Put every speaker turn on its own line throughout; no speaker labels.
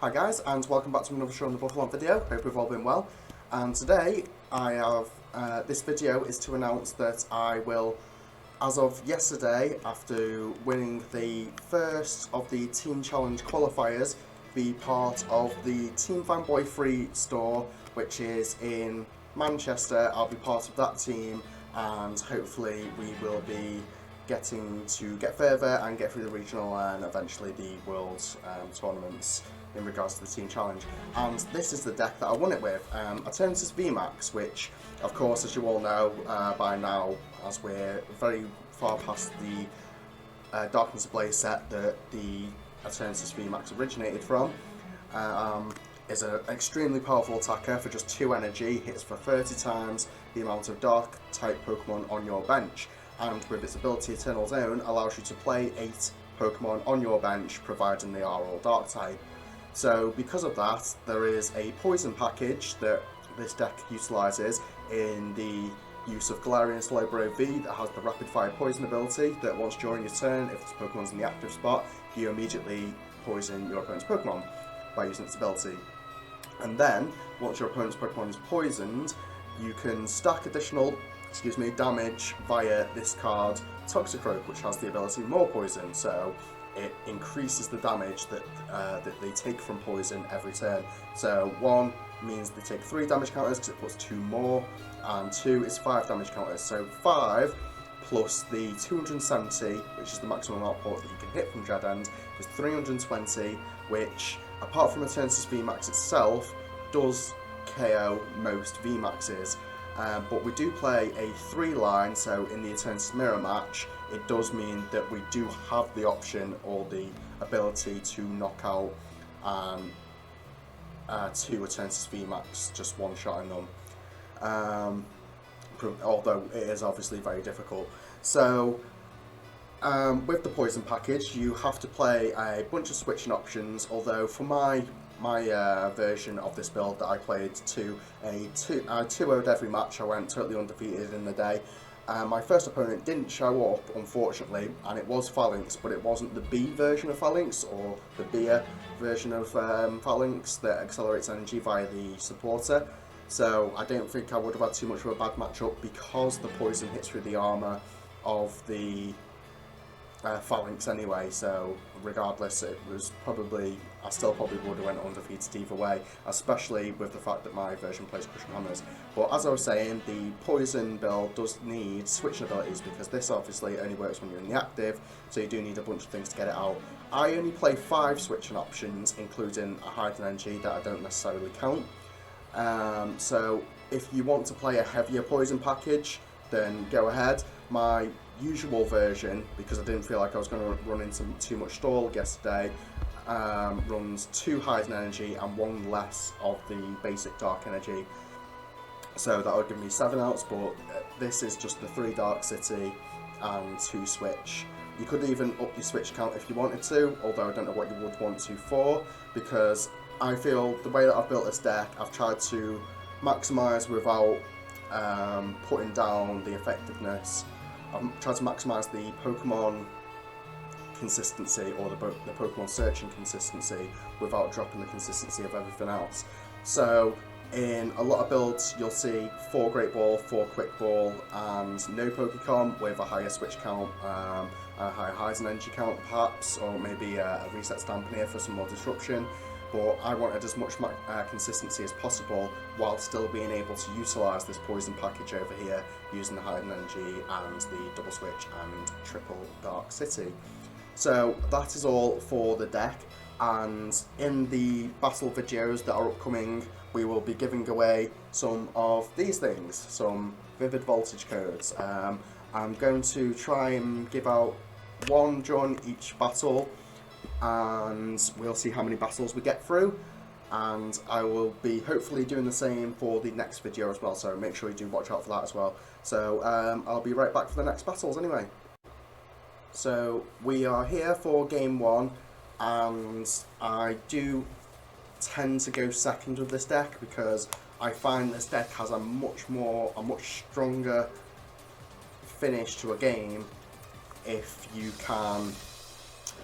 Hi guys, and welcome back to another Show on the Buffalo video. Hope we've all been well. And today I have this video is to announce that I will, as of yesterday, after winning the first of the Team Challenge Qualifiers, be part of the Team Fanboy Free store, which is in Manchester. I'll be part of that team, and hopefully we will be getting to get further and get through the regional and eventually the world tournaments in regards to the Team Challenge. And this is the deck that I won it with, Eternatus VMAX, which of course, as you all know by now, as we're very far past the Darkness Ablaze set that the Eternatus VMAX originated from, is an extremely powerful attacker for just 2 energy, hits for 30 times the amount of dark type Pokemon on your bench, and with its ability Eternal Zone allows you to play 8 Pokemon on your bench providing they are all dark type. So because of that, there is a poison package that this deck utilises in the use of Galarian Slowbro V that has the rapid fire poison ability that once during your turn, if this Pokemon's in the active spot, you immediately poison your opponent's Pokemon by using its ability. And then, once your opponent's Pokemon is poisoned, you can stack additional damage via this card, Toxicroak, which has the ability More Poison, so it increases the damage that they take from poison every turn. So 1 means they take 3 damage counters because it puts 2 more, and 2 is 5 damage counters. So 5 plus the 270, which is the maximum output that you can hit from Dread End, is 320, which, apart from Eternatus VMAX itself, does KO most VMAXs. But we do play a 3-line, so in the Eternatus Mirror match, it does mean that we do have the option or the ability to knock out 2 Eternatus VMAX, just one-shotting them. Although it is obviously very difficult. So, with the poison package, you have to play a bunch of switching options, although for my version of this build that I played to I 2-0'd every match. I went totally undefeated in the day. My first opponent didn't show up, unfortunately, and it was Phalanx, but it wasn't the B version of Phalanx or the Beer version of Phalanx that accelerates energy via the supporter. So I don't think I would have had too much of a bad matchup because the poison hits through the armour of the Phalanx anyway, so regardless, it was probably, I still probably would have went undefeated either way, especially with the fact that my version plays Crushing Hammers. But as I was saying, the poison build does need switching abilities because this obviously only works when you're in the active, so you do need a bunch of things to get it out. I only play 5 switching options, including a Hidden Energy that I don't necessarily count. So if you want to play a heavier poison package, then go ahead. My usual version, because I didn't feel like I was going to run into too much stall yesterday, runs 2 Hidden Energy and 1 less of the basic Dark Energy. So that would give me 7 outs, but this is just the 3 Dark City and 2 Switch. You could even up your Switch count if you wanted to, although I don't know what you would want to for, because I feel the way that I've built this deck, I've tried to maximise without putting down the effectiveness. I've tried to maximise the Pokemon consistency or the Pokemon searching consistency without dropping the consistency of everything else. So in a lot of builds you'll see 4 Great Ball, 4 Quick Ball and no Pokecom with a higher switch count, a higher Hidden Energy count perhaps, or maybe a reset Stampinier for some more disruption. But I wanted as much consistency as possible while still being able to utilise this poison package over here using the Hidden Energy and the double switch and triple Dark City. So that is all for the deck, and in the battle videos that are upcoming we will be giving away some of these things, some Vivid Voltage codes. I'm going to try and give out 1 during each battle, and we'll see how many battles we get through, and I will be hopefully doing the same for the next video as well, so make sure you do watch out for that as well. So I'll be right back for the next battles anyway. So we are here for game 1, and I do tend to go second with this deck because I find this deck has a much stronger finish to a game if you can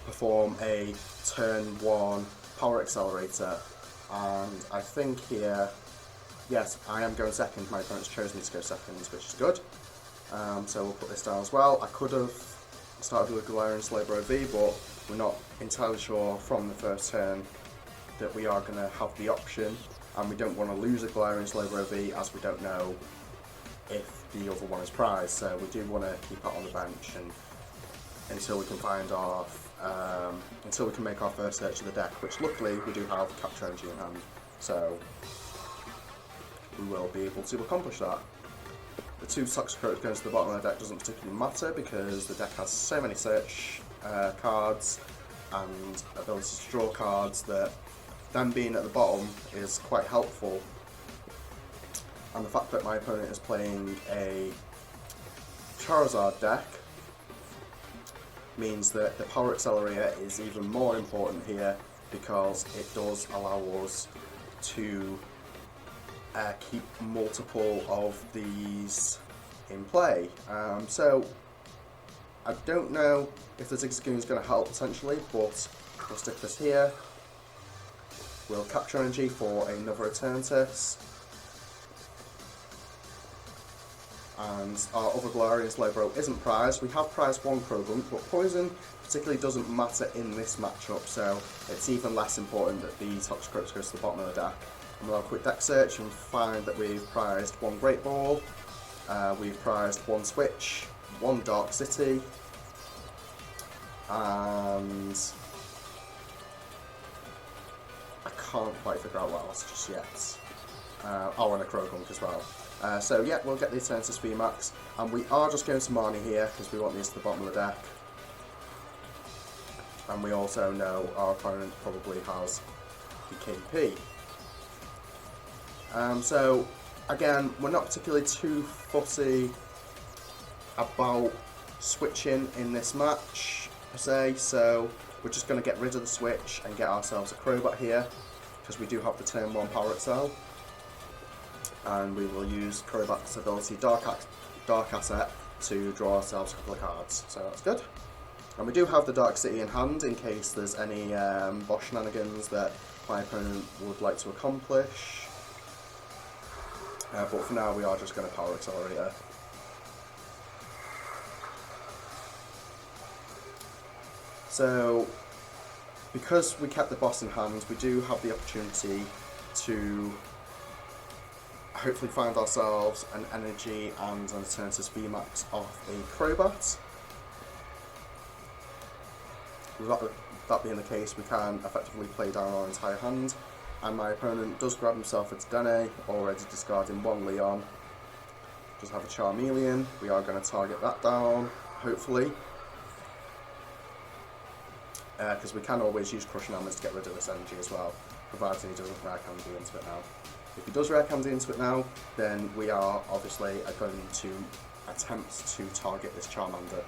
perform a turn 1 Power Accelerator, and I think here, yes, I am going second. My opponent's chosen me to go second, which is good. So we'll put this down as well. I could have started with a Galarian Slowbro V, but we're not entirely sure from the first turn that we are going to have the option, and we don't want to lose a Galarian Slowbro V as we don't know if the other one is prized. So we do want to keep it on the bench and until we can find our until we can make our first search of the deck, which luckily we do have Capture Energy in hand, so we will be able to accomplish that. The 2 Toxicroaks going to the bottom of the deck doesn't particularly matter because the deck has so many search cards and ability to draw cards that them being at the bottom is quite helpful. And the fact that my opponent is playing a Charizard deck means that the Power Accelerator is even more important here because it does allow us to keep multiple of these in play. So I don't know if the Zigzagoon is going to help potentially, but we'll stick this here. We'll Capture Energy for another Eternatus. And our other Galarian Slowbro isn't prized. We have prized 1 Croagunk, but Poison particularly doesn't matter in this matchup, so it's even less important that the Toxicroaks goes to the bottom of the deck. And we'll have a quick deck search and find that we've prized 1 Great Ball, we've prized 1 Switch, 1 Dark City, and I can't quite figure out what else just yet. Oh, and a Croagunk as well. So yeah, we'll get the Eternatus VMAX, and we are just going to Marnie here because we want these to the bottom of the deck. And we also know our opponent probably has the KP. So again, we're not particularly too fussy about switching in this match per se, so we're just going to get rid of the switch and get ourselves a Crobat here because we do have the turn 1 Power Excel. And we will use Crobat's ability Dark Asset to draw ourselves a couple of cards, so that's good. And we do have the Dark City in hand in case there's any boss shenanigans that my opponent would like to accomplish. But for now we are just going to Power Accelerator. So because we kept the boss in hand, we do have the opportunity to hopefully find ourselves an Energy and an Eternatus VMAX off a Crobat. With that being the case, we can effectively play down our entire hand, and my opponent does grab himself a Dedenne, already discarding 1 Leon. Does have a Charmeleon, we are going to target that down, hopefully. Because we can always use Crushing Hammers to get rid of this energy as well, provided he doesn't Rare Candy into it now. If he does Rare Candy into it now, then we are obviously going to attempt to target this Charmander.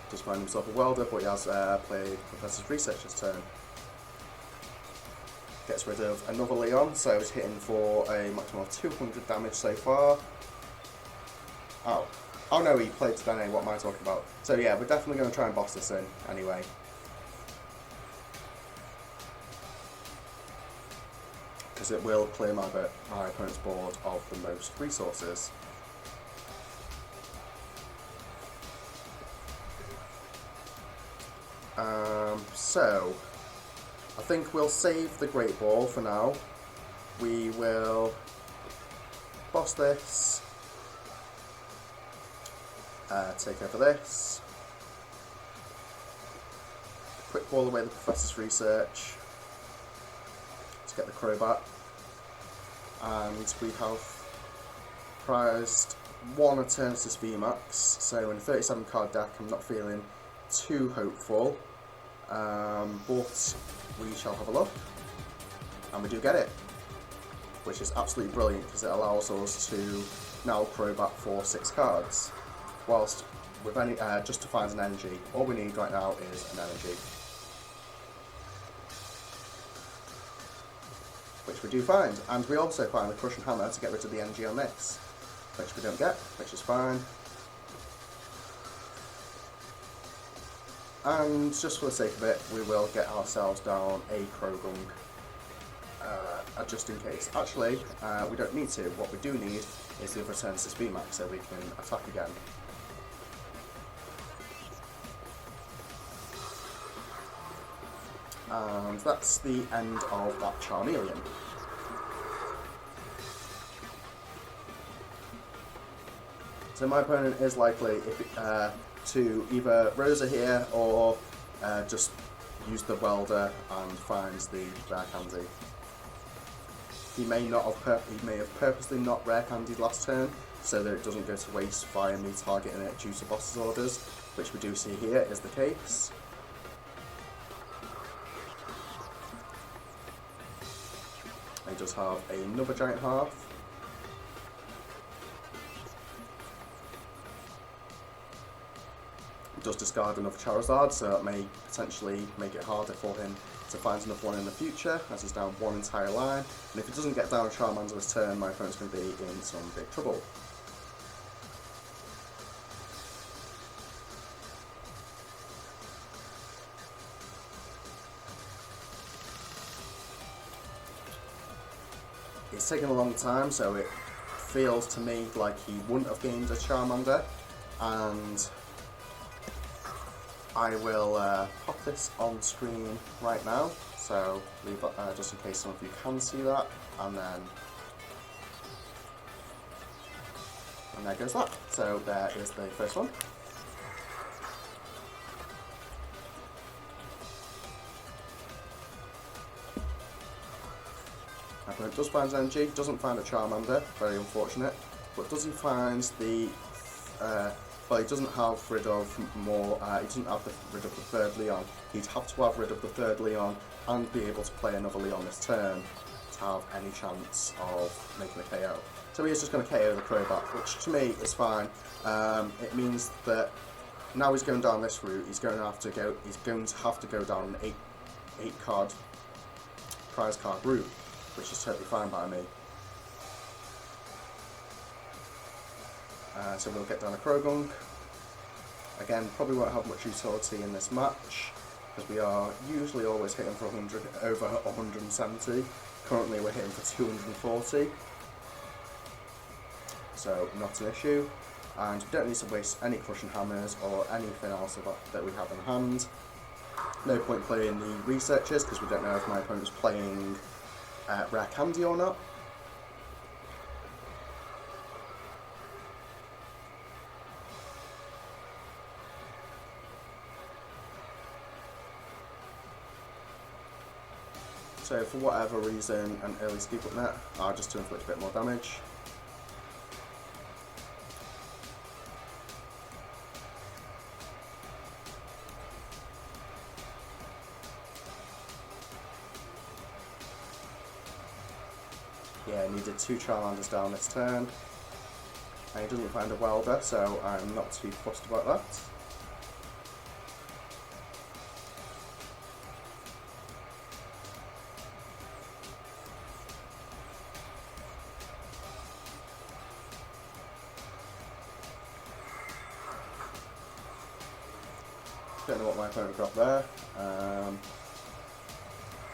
Does find himself a Welder, but he has played Professor's Research this turn. Gets rid of another Leon, so he's hitting for a maximum of 200 damage so far. Oh no, he played Dedenne, what am I talking about? So yeah, we're definitely going to try and boss this in anyway. Because it will clear my opponent's board of the most resources. So I think we'll save the Great Ball for now. We will boss this, take over this, quick ball away the Professor's Research to get the Crobat, and we have prized 1 Eternatus VMAX, so in a 37 card deck I'm not feeling too hopeful, but we shall have a look, and we do get it, which is absolutely brilliant because it allows us to now Crobat for 6 cards, whilst with any just to find an energy. All we need right now is an energy, which we do find, and we also find the Crushing Hammer to get rid of the energy on this, which we don't get, which is fine. And just for the sake of it, we will get ourselves down a Croagunk, just in case. Actually, we don't need to. What we do need is the Eternatus VMAX so we can attack again. And that's the end of that Charmeleon. So my opponent is likely to either Rosa here or just use the Welder and finds the rare candy. He may have purposely not rare candied last turn so that it doesn't go to waste via me targeting it due to boss's orders, which we do see here is the case. He does have another giant half. He does discard another Charizard, so that may potentially make it harder for him to find another one in the future, as he's down one entire line. And if he doesn't get down a Charmander this turn, my opponent's going to be in some big trouble. It's taken a long time, so it feels to me like he wouldn't have gained a Charmander, and I will pop this on screen right now, so leave that just in case some of you can see that, and there goes that. So there is the first one. My opponent does find energy, doesn't find a Charmander, very unfortunate, but does he find the well, he doesn't have rid of more, he doesn't have rid of the third Leon. He'd have to have rid of the third Leon and be able to play another Leon this turn to have any chance of making a KO. So he is just going to KO the Crobat, which to me is fine. It means that now he's going down this route, he's going to have to go down an 8 card prize card route, which is totally fine by me. So we'll get down a Croagunk. Again, probably won't have much utility in this match, because we are usually always hitting for over 170. Currently we're hitting for 240. So not an issue. And we don't need to waste any Crushing Hammers or anything else that we have in hand. No point playing the Researchers, because we don't know if my opponent's playing Rare Candy or not. So for whatever reason, an early Scoop Up Net, just to inflict a bit more damage. Yeah, needed 2 Charmanders down this turn. And he doesn't find a Welder, so I'm not too fussed about that. Don't know what my opponent got there.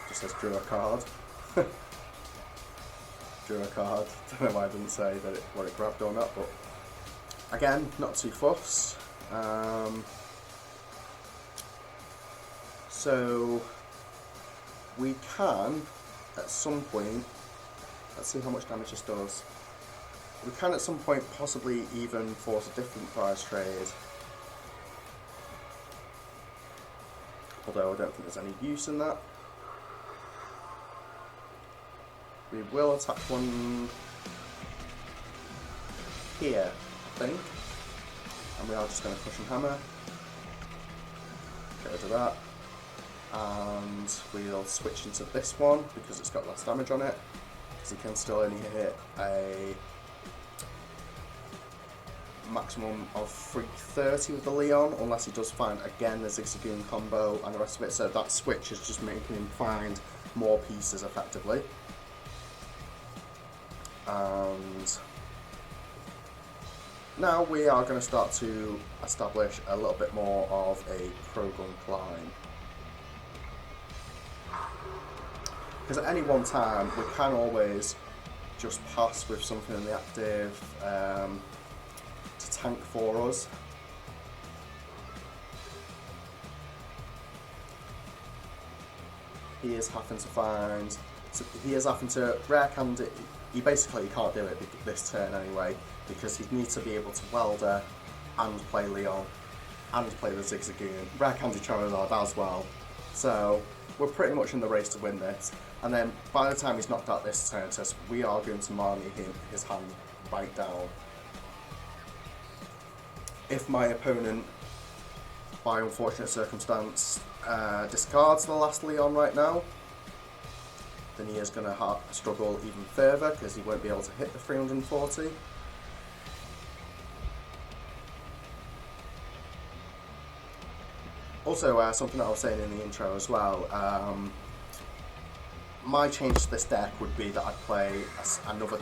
Just says drew a card. Drew a card. Don't know why I didn't say that what it grabbed or not, but again, not too fussed. So we can, at some point, let's see how much damage this does. We can at some point possibly even force a different prize trade. Although I don't think there's any use in that. We will attack one here, I think. And we are just going to Crushing Hammer. Get rid of that. And we'll switch into this one because it's got less damage on it. Because it can still only hit a maximum of 330 with the Leon, unless he does find again the Zigzagoon combo and the rest of it. So that switch is just making him find more pieces effectively. And now we are going to start to establish a little bit more of a pro-gun climb. Because at any one time, we can always just pass with something in the active to tank for us. He is having to rare candy. He basically can't do it this turn anyway, because he needs to be able to welder and play Leon and play the Zigzagoon. Rare candy Charizard as well. So we're pretty much in the race to win this. And then by the time he's knocked out this Eternatus, we are going to Marnie his hand right down. If my opponent, by unfortunate circumstance, discards the last Leon right now, then he is going to struggle even further because he won't be able to hit the 340. Also, something that I was saying in the intro as well, my change to this deck would be that I'd play another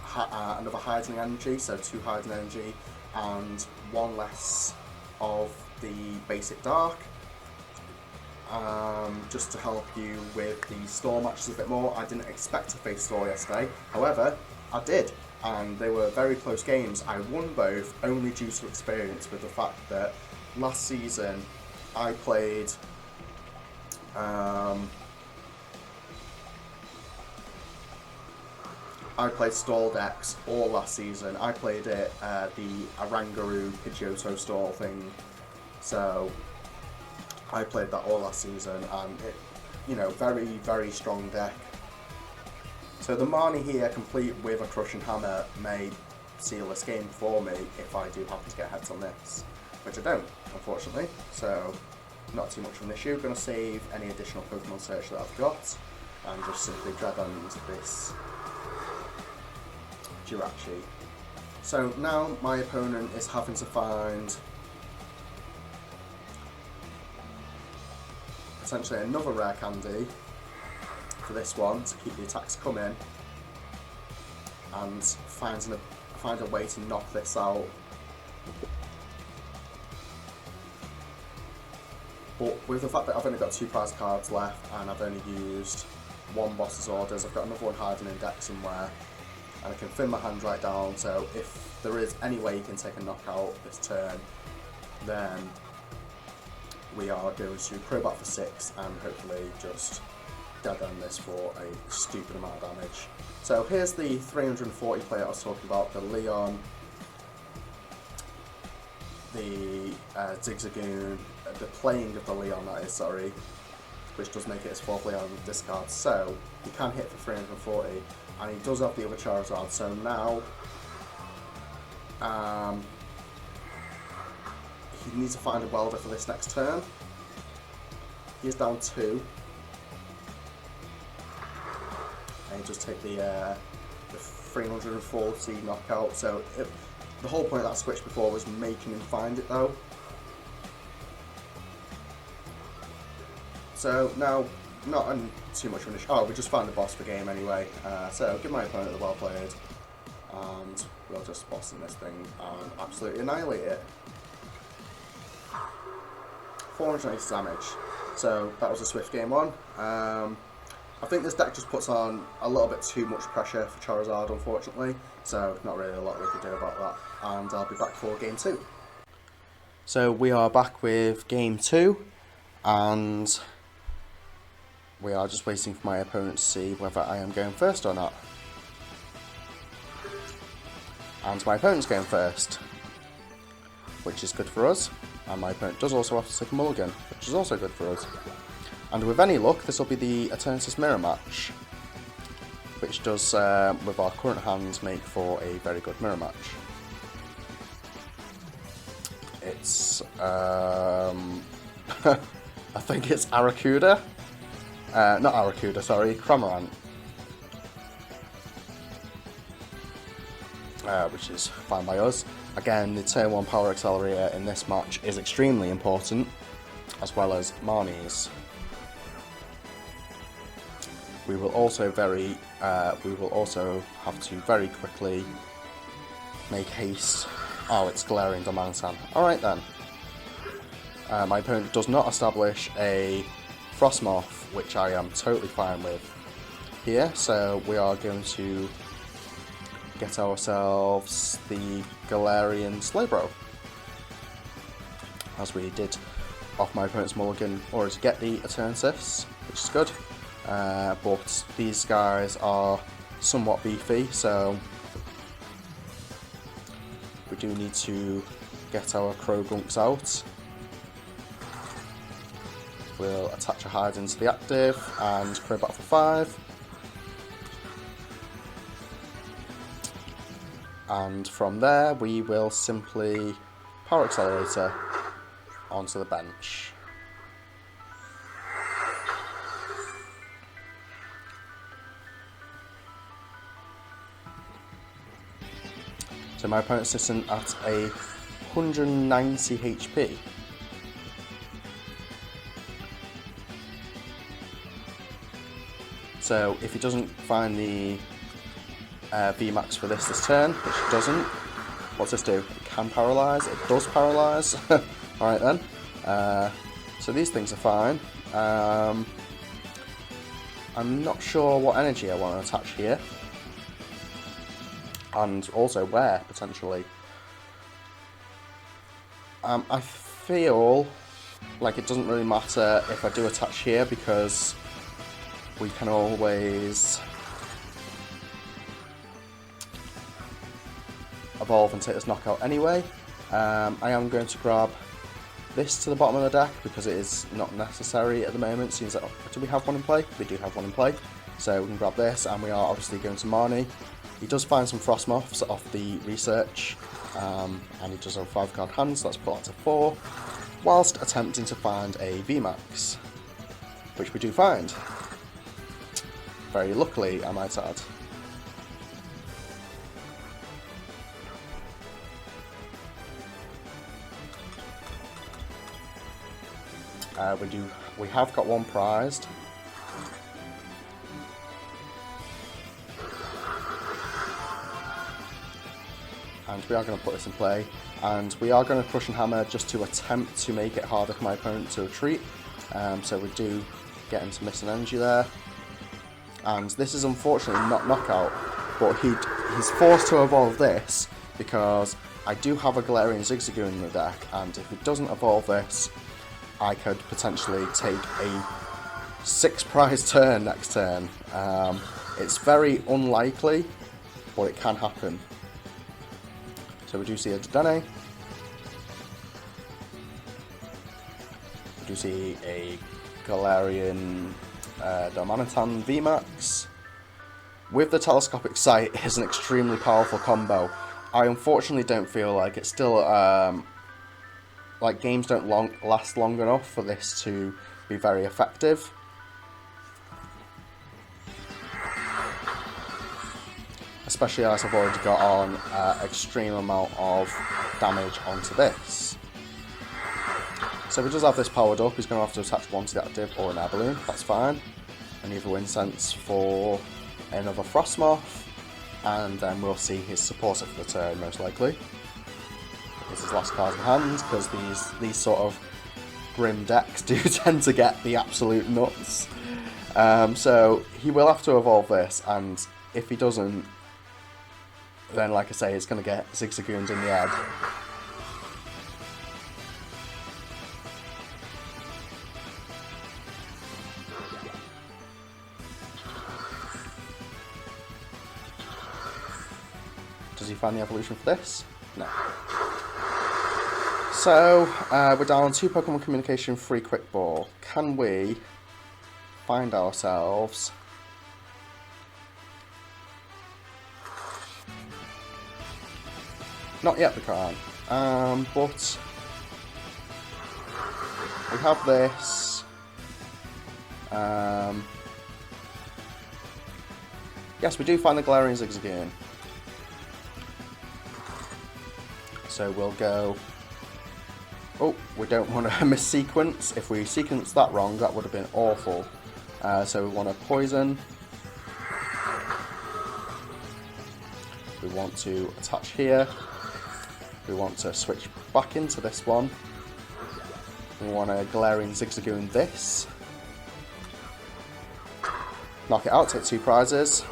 Hiding Energy, so 2 Hiding Energy and 1 less of the basic Dark, just to help you with the Store matches a bit more. I didn't expect to face Store yesterday, however, I did, and they were very close games. I won both only due to experience, with the fact that last season I played stall decks all last season. I played it the Arangaroo Pidgeotto stall thing, so I played that all last season, and it, you know, very, very strong deck. So the Marnie here, complete with a Crushing Hammer, may seal this game for me if I do happen to get heads on this, which I don't, unfortunately, so not too much of an issue. Going to save any additional Pokemon search that I've got, and just simply drag on into this Jirachi. So now my opponent is having to find essentially another rare candy for this one to keep the attacks coming, and find a way to knock this out. But with the fact that I've only got 2 prize cards left and I've only used 1 boss's orders, I've got another one hiding in deck somewhere, and I can thin my hand right down, so if there is any way you can take a knockout this turn, then we are going to Crobat for 6 and hopefully just dead end this for a stupid amount of damage. So here's the 340 play I was talking about, the Leon, the Zigzagoon, the playing of the Leon, that is, sorry, which does make it his 4th Leon with discard, so he can hit for 340, and he does have the other Charizard, so now he needs to find a welder for this next turn. He is down 2, and he does take the 340 knockout, so the whole point of that switch before was making him find it though. So now, not too much of an issue. Oh, we just found the boss for game anyway, so give my opponent the well played, and we'll just boss in this thing and absolutely annihilate it. 480 damage, so that was a swift game 1. I think this deck just puts on a little bit too much pressure for Charizard, unfortunately, so not really a lot we could do about that, and I'll be back for game 2. So we are back with game 2, and we are just waiting for my opponent to see whether I am going first or not. And my opponent's going first, which is good for us, and my opponent does also have to take a mulligan, which is also good for us. And with any luck, this will be the Eternatus Mirror match, which does, with our current hands, make for a very good mirror match. It's, I think it's Arrokuda. Not Arrokuda, sorry, Cramorant. Which is fine by us. Again, the turn 1 power accelerator in this match is extremely important, as well as Marnie's. We will also have to very quickly make haste Oh, it's Galarian Darmanitan. Alright then. My opponent does not establish a Frostmoth, which I am totally fine with here, so we are going to get ourselves the Galarian Slowbro, as we did off my opponent's mulligan in order to get the Eternatus, which is good, but these guys are somewhat beefy, so we do need to get our Croagunks out. We'll attach a hide into the active and Crobat for 5. And from there we will simply Power Accelerator onto the bench. So my opponent's sitting at a 190 HP. So if he doesn't find the VMAX for this turn, which it doesn't, what's this do? It can paralyse, it does paralyse. Alright then, so these things are fine. I'm not sure what energy I want to attach here, and also where, potentially. I feel like it doesn't really matter if I do attach here, because we can always evolve and take this knockout anyway. I am going to grab this to the bottom of the deck because it is not necessary at the moment. Seems like, do we have one in play? We do have one in play, so we can grab this, and we are obviously going to Marnie. He does find some Frostmoths off the research, and he does have a 5-card hand, so let's put that to 4, whilst attempting to find a VMAX, which we do find. Very luckily, I might add. We have got one prized. And we are going to put this in play, and we are going to Crush and Hammer just to attempt to make it harder for my opponent to retreat. So we do get him to miss an energy there. And this is unfortunately not knockout, but he's forced to evolve this because I do have a Galarian Zigzagoon in the deck, and if he doesn't evolve this, I could potentially take a 6-prize turn next turn. It's very unlikely, but it can happen. So we do see a Dedenne. We do see a Galarian Darmanitan VMAX. With the Telescopic Sight is an extremely powerful combo. I unfortunately don't feel like it's still like games don't last long enough for this to be very effective. Especially as I've already got on extreme amount of damage onto this. So if he does have this powered up, he's going to have to attach one to the active or an air balloon. That's fine. And either Wincense for another Frostmoth, and then we'll see his supporter for the turn most likely. This is last card in hand, because these sort of grim decks do tend to get the absolute nuts. So he will have to evolve this, and if he doesn't, then like I say, it's going to get Zigzagoons in the head. Does he find the evolution for this? No. So, we're down 2 Pokemon Communication, 3 Quick Ball. Can we find ourselves not yet we can't, but we have this. Yes, we do find the Galarian Zigzagoon. So we'll go. Oh, we don't want to mis-sequence. If we sequenced that wrong, that would have been awful. So we want to poison. We want to attach here. we want to switch back into this one. We want a Galarian Zigzagoon this. Knock it out, take 2 prizes.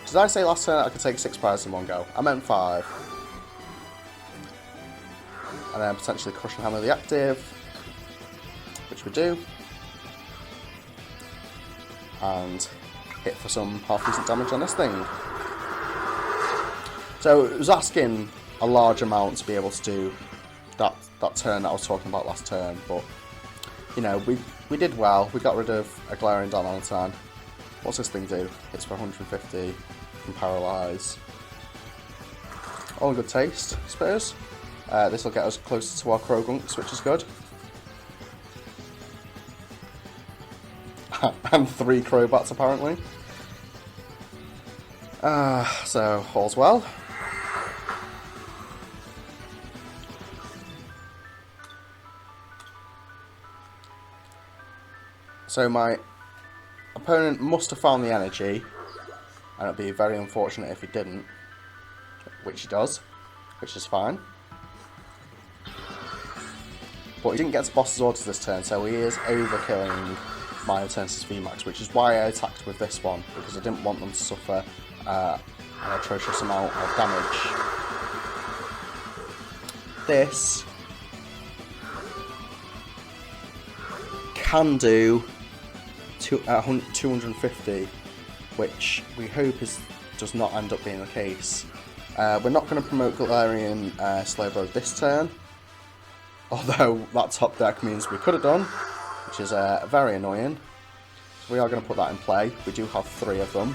Did I say last turn I could take 6 prizes in one go? I meant 5. And then potentially Crush and Hammer the active, which we do. And hit for some half decent damage on this thing. So it was asking a large amount to be able to do that turn that I was talking about last turn, but you know, we did well. We got rid of a Galarian Darmanitan. What's this thing do? It's for 150, can paralyse. All in good taste, I suppose. This will get us closer to our Krogunks, which is good. And 3 Crobats apparently. So all's well. So my opponent must have found the energy, and it'd be very unfortunate if he didn't, which he does, which is fine. But he didn't get to boss's orders this turn, so he is overkilling my Eternatus VMAX, which is why I attacked with this one, because I didn't want them to suffer an atrocious amount of damage. This can do 250, which we hope does not end up being the case. We're not going to promote Galarian Slowbro this turn, although that top deck means we could have done, which is very annoying. So we are going to put that in play. We do have 3 of them.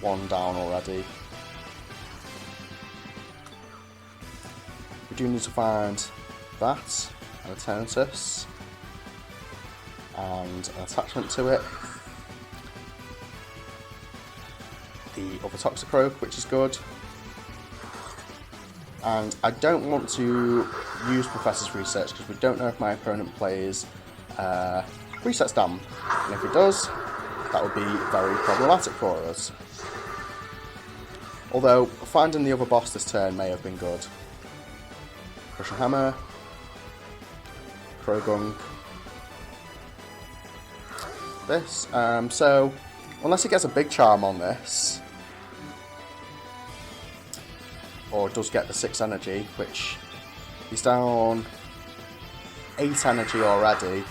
1 down already. We do need to find that, an Eternatus, and an attachment to it. The other Toxicroak, which is good. And I don't want to use Professor's Research because we don't know if my opponent plays Reset Stamp. And if he does, that would be very problematic for us. Although, finding the other boss this turn may have been good. Crush and Hammer. Krogunk. This. So, unless he gets a big charm on this, or does get the 6 energy, which he's down 8 energy already.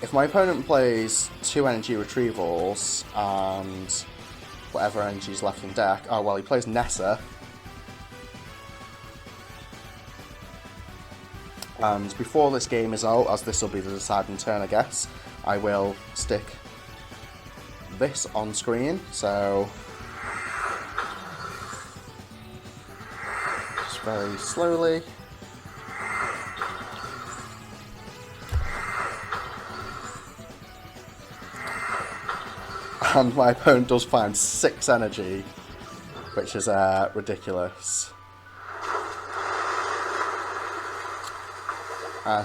If my opponent plays 2 energy retrievals and whatever energy is left in deck, oh well, he plays Nessa. And before this game is out, as this will be the deciding turn I guess, I will stick this on screen, so just very slowly. And my opponent does find 6 energy, which is ridiculous.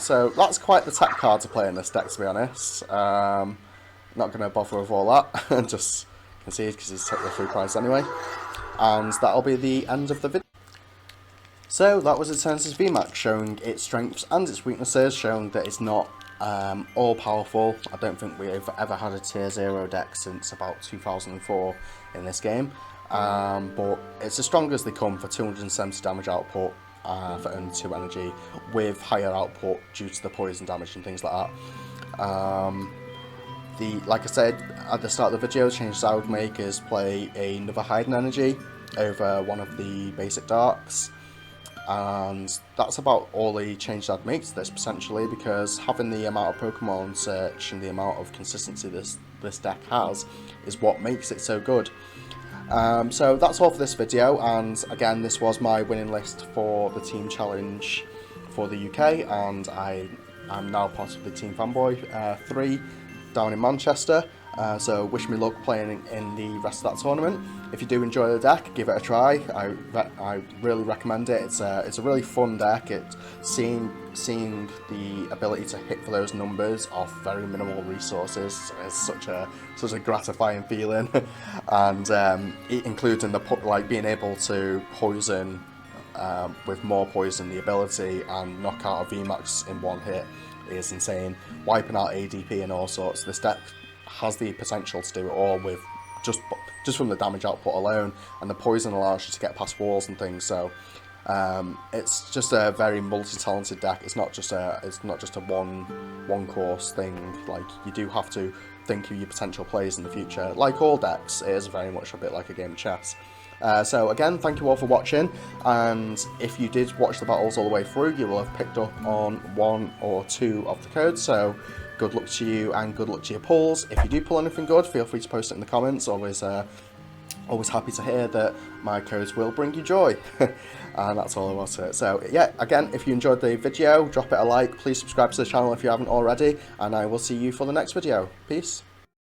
So that's quite the tech card to play in this deck, to be honest. Not going to bother with all that, and just concede because he's took the 3 prize anyway. And that'll be the end of the video. So that was Eternatus VMAX, showing its strengths and its weaknesses, showing that it's not all powerful. I don't think we've ever had a tier 0 deck since about 2004 in this game. But it's as strong as they come for 270 damage output for only 2 energy, with higher output due to the poison damage and things like that. Like I said at the start of the video, changes I would make is play another hidden energy over one of the basic darks, and that's about all the changes I'd make to this potentially, because having the amount of Pokemon search and the amount of consistency this deck has is what makes it so good. So that's all for this video, and again, this was my winning list for the Team Challenge for the UK, and I'm now part of the Team Fanboy 3 down in Manchester, So wish me luck playing in the rest of that tournament. If you do enjoy the deck, give it a try. I really recommend it. It's a really fun deck. It's seeing the ability to hit for those numbers off very minimal resources is such a gratifying feeling, and it includes in the like being able to poison with more poison the ability and knock out a VMAX in one hit is insane. Wiping out ADP and all sorts. This deck has the potential to do it all with just from the damage output alone, and the poison allows you to get past walls and things. So it's just a very multi-talented deck. It's not just a one course thing. Like, you do have to think of your potential plays in the future. Like all decks, it is very much a bit like a game of chess. So again, thank you all for watching, and if you did watch the battles all the way through, you will have picked up on 1 or 2 of the codes, so good luck to you and good luck to your pulls. If you do pull anything good, feel free to post it in the comments. Always happy to hear that my codes will bring you joy. And that's all I want to say. So yeah, again, if you enjoyed the video, drop it a like, please subscribe to the channel if you haven't already, and I will see you for the next video. Peace.